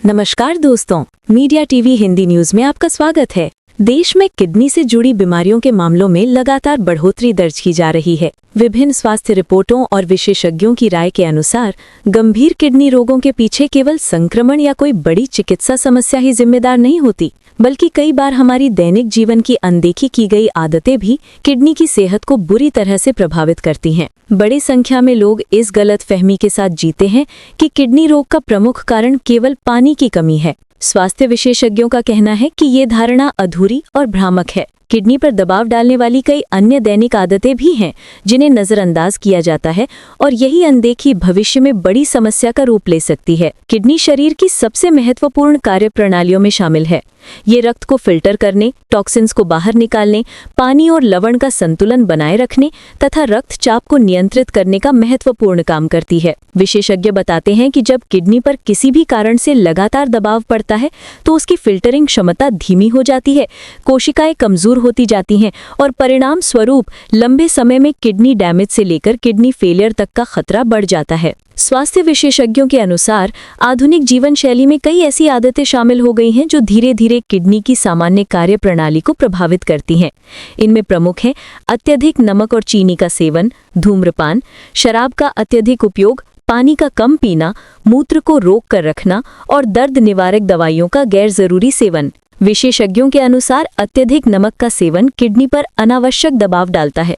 नमस्कार दोस्तों, media TV Hindi news में आपका स्वागत है। देश में किडनी से जुड़ी बीमारियों के मामलों में लगातार बढ़ोतरी दर्ज की जा रही है। विभिन्न स्वास्थ्य रिपोर्टों और विशेषज्ञों की राय के अनुसार गंभीर किडनी रोगों के पीछे केवल संक्रमण या कोई बड़ी चिकित्सा समस्या ही जिम्मेदार नहीं होती, बल्कि कई बार हमारी दैनिक जीवन की अनदेखी की गई आदतें भी किडनी की सेहत को बुरी तरह से प्रभावित करती हैं। बड़ी संख्या में लोग इस गलत फहमी के साथ जीते हैं कि किडनी रोग का प्रमुख कारण केवल पानी की कमी है। स्वास्थ्य विशेषज्ञों का कहना है कि ये धारणा अधूरी और भ्रामक है। किडनी पर दबाव डालने वाली कई अन्य दैनिक आदतें भी हैं जिन्हें नजरअंदाज किया जाता है और यही अनदेखी भविष्य में बड़ी समस्या का रूप ले सकती है। किडनी शरीर की सबसे महत्वपूर्ण कार्यप्रणालियों में शामिल है। ये रक्त को फिल्टर करने, टॉक्सिन्स को बाहर निकालने, पानी और लवण का संतुलन बनाए रखने तथा रक्तचाप को नियंत्रित करने का महत्वपूर्ण काम करती है। विशेषज्ञ बताते हैं कि जब किडनी पर किसी भी कारण से लगातार दबाव पड़ता है तो उसकी फिल्टरिंग क्षमता धीमी हो जाती है, कोशिकाएं कमजोर होती जाती हैं और परिणाम स्वरूप लंबे समय में किडनी डैमेज से लेकर किडनी फेलियर तक का खतरा बढ़ जाता है। स्वास्थ्य विशेषज्ञों के अनुसार आधुनिक जीवन शैली में कई ऐसी आदतें शामिल हो गई हैं जो धीरे धीरे किडनी की सामान्य कार्यप्रणाली को प्रभावित करती हैं। इनमें प्रमुख हैं अत्यधिक नमक और चीनी का सेवन, धूम्रपान, शराब का अत्यधिक उपयोग, पानी का कम पीना, मूत्र को रोक कर रखना और दर्द निवारक दवाइयों का गैर जरूरी सेवन। विशेषज्ञों के अनुसार अत्यधिक नमक का सेवन किडनी पर अनावश्यक दबाव डालता है।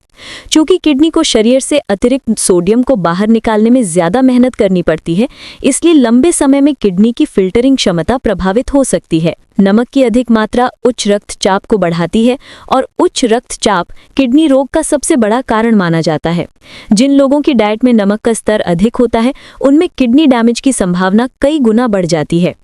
चूंकि किडनी को शरीर से अतिरिक्त सोडियम को बाहर निकालने में ज्यादा मेहनत करनी पड़ती है, इसलिए लंबे समय में किडनी की फिल्टरिंग क्षमता प्रभावित हो सकती है। नमक की अधिक मात्रा उच्च रक्तचाप को बढ़ाती है और उच्च रक्तचाप किडनी रोग का सबसे बड़ा कारण माना जाता है। जिन लोगों की डाइट में नमक का स्तर अधिक होता है, उनमें किडनी डैमेज की संभावना कई गुना बढ़ जाती है।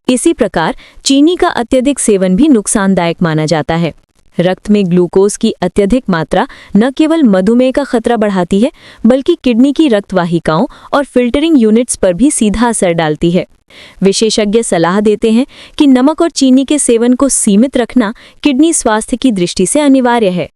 इसी प्रकार चीनी का अत्यधिक सेवन भी नुकसानदायक माना जाता है। रक्त में ग्लूकोज की अत्यधिक मात्रा न केवल मधुमेह का खतरा बढ़ाती है, बल्कि किडनी की रक्तवाहिकाओं और फिल्टरिंग यूनिट्स पर भी सीधा असर डालती है। विशेषज्ञ सलाह देते हैं कि नमक और चीनी के सेवन को सीमित रखना किडनी स्वास्थ्य की दृष्टि से अनिवार्य है।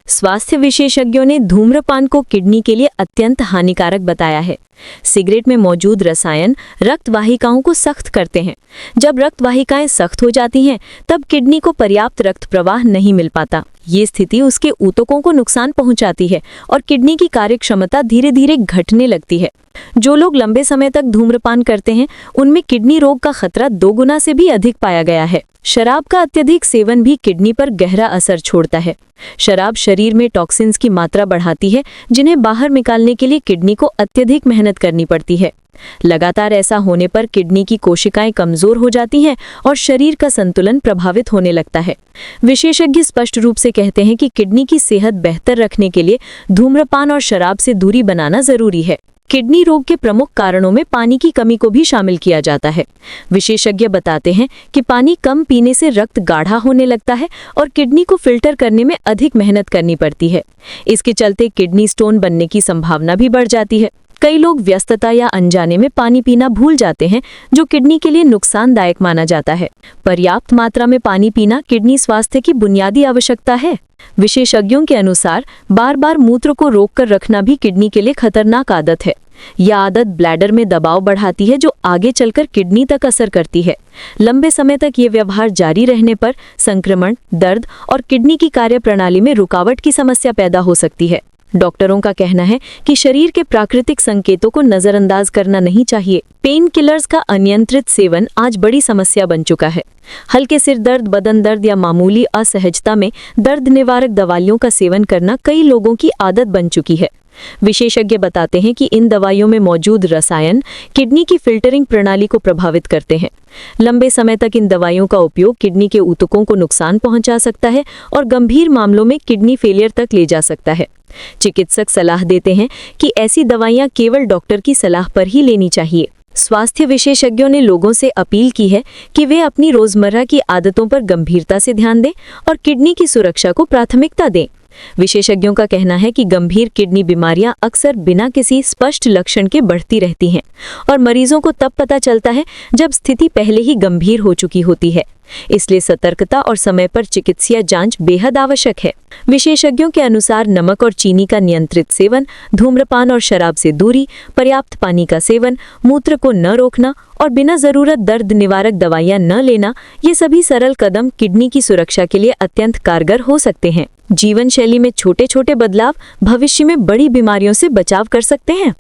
स्वास्थ्य विशेषज्ञों ने धूम्रपान को किडनी के लिए अत्यंत हानिकारक बताया है। सिगरेट में मौजूद रसायन रक्त वाहिकाओं को सख्त करते हैं। जब रक्त वाहिकाएं सख्त हो जाती हैं, तब किडनी को पर्याप्त रक्त प्रवाह नहीं मिल पाता। ये स्थिति उसके ऊतकों को नुकसान पहुंचाती है और किडनी की कार्यक्षमता धीरे धीरे घटने लगती है। जो लोग लंबे समय तक धूम्रपान करते हैं, उनमें किडनी रोग का खतरा 2 गुना से भी अधिक पाया गया है। शराब का अत्यधिक सेवन भी किडनी पर गहरा असर छोड़ता है। शराब शरीर में टॉक्सिन्स की मात्रा बढ़ाती है, जिन्हें बाहर निकालने के लिए किडनी को अत्यधिक मेहनत करनी पड़ती है। लगातार ऐसा होने पर किडनी की कोशिकाएं कमजोर हो जाती हैं और शरीर का संतुलन प्रभावित होने लगता है। विशेषज्ञ स्पष्ट रूप से कहते हैं कि किडनी की सेहत बेहतर रखने के लिए धूम्रपान और शराब से दूरी बनाना जरूरी है। किडनी रोग के प्रमुख कारणों में पानी की कमी को भी शामिल किया जाता है। विशेषज्ञ बताते हैं कि पानी कम पीने से रक्त गाढ़ा होने लगता है और किडनी को फिल्टर करने में अधिक मेहनत करनी पड़ती है। इसके चलते किडनी स्टोन बनने की संभावना भी बढ़ जाती है। कई लोग व्यस्तता या अनजाने में पानी पीना भूल जाते हैं, जो किडनी के लिए नुकसानदायक माना जाता है। पर्याप्त मात्रा में पानी पीना किडनी स्वास्थ्य की बुनियादी आवश्यकता है। विशेषज्ञों के अनुसार बार बार मूत्र को रोककर रखना भी किडनी के लिए खतरनाक आदत है। यह आदत ब्लैडर में दबाव बढ़ाती है, जो आगे चलकर किडनी तक असर करती है। लंबे समय तक ये व्यवहार जारी रहने पर संक्रमण, दर्द और किडनी की कार्यप्रणाली में रुकावट की समस्या पैदा हो सकती है। डॉक्टरों का कहना है कि शरीर के प्राकृतिक संकेतों को नजरअंदाज करना नहीं चाहिए। पेन किलर्स का अनियंत्रित सेवन आज बड़ी समस्या बन चुका है। हल्के सिर दर्द, बदन दर्द या मामूली असहजता में दर्द निवारक दवाइयों का सेवन करना कई लोगों की आदत बन चुकी है। विशेषज्ञ बताते हैं कि इन दवाइयों में मौजूद रसायन किडनी की फिल्टरिंग प्रणाली को प्रभावित करते हैं। लंबे समय तक इन दवाइयों का उपयोग किडनी के ऊतकों को नुकसान पहुंचा सकता है और गंभीर मामलों में किडनी फेलियर तक ले जा सकता है। चिकित्सक सलाह देते हैं कि ऐसी दवाइयां केवल डॉक्टर की सलाह पर ही लेनी चाहिए। स्वास्थ्य विशेषज्ञों ने लोगों से अपील की है कि वे अपनी रोजमर्रा की आदतों पर गंभीरता से ध्यान दें और किडनी की सुरक्षा को प्राथमिकता दें। विशेषज्ञों का कहना है कि गंभीर किडनी बीमारियां अक्सर बिना किसी स्पष्ट लक्षण के बढ़ती रहती हैं और मरीजों को तब पता चलता है जब स्थिति पहले ही गंभीर हो चुकी होती है। इसलिए सतर्कता और समय पर चिकित्सीय जांच बेहद आवश्यक है। विशेषज्ञों के अनुसार नमक और चीनी का नियंत्रित सेवन, धूम्रपान और शराब से दूरी, पर्याप्त पानी का सेवन, मूत्र को न रोकना और बिना जरूरत दर्द निवारक दवाइयां न लेना, ये सभी सरल कदम किडनी की सुरक्षा के लिए अत्यंत कारगर हो सकते हैं। जीवन शैली में छोटे छोटे बदलाव भविष्य में बड़ी बीमारियों से बचाव कर सकते हैं।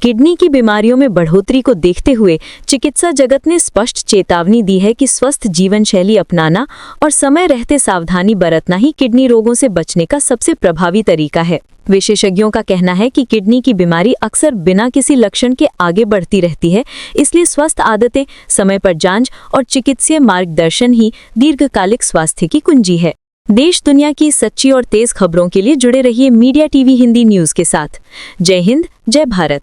किडनी की बीमारियों में बढ़ोतरी को देखते हुए चिकित्सा जगत ने स्पष्ट चेतावनी दी है कि स्वस्थ जीवन शैली अपनाना और समय रहते सावधानी बरतना ही किडनी रोगों से बचने का सबसे प्रभावी तरीका है। विशेषज्ञों का कहना है कि किडनी की बीमारी अक्सर बिना किसी लक्षण के आगे बढ़ती रहती है, इसलिए स्वस्थ आदतें, समय पर जांच और चिकित्सीय मार्गदर्शन ही दीर्घकालिक स्वास्थ्य की कुंजी है। देश दुनिया की सच्ची और तेज खबरों के लिए जुड़े रहिए मीडिया टीवी हिंदी न्यूज़ के साथ। जय हिंद, जय भारत।